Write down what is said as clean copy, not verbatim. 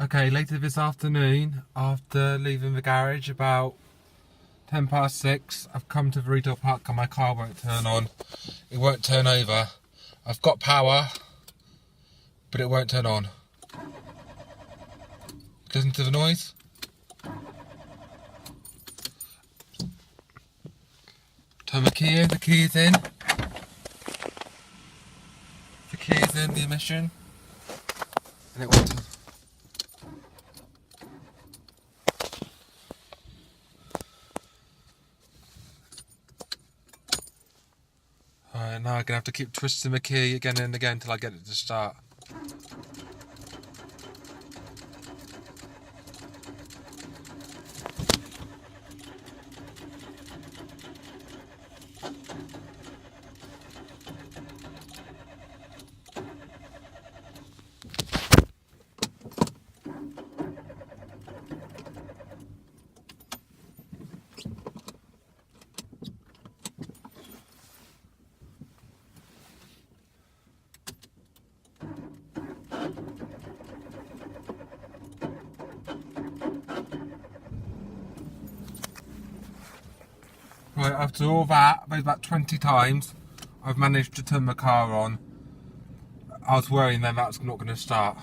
Okay, later this afternoon, after leaving the garage about 6:10, I've come to the retail park and my car won't turn on. It won't turn over. I've got power, but it won't turn on. Listen to the noise. Turn the key in, the key is in. The key is in the ignition. And it won't turn. Alright, now I'm gonna have to keep twisting the key again and again until I get it to start. Right, after all that, about 20 times, I've managed to turn the car on. I was worrying then that's not going to start.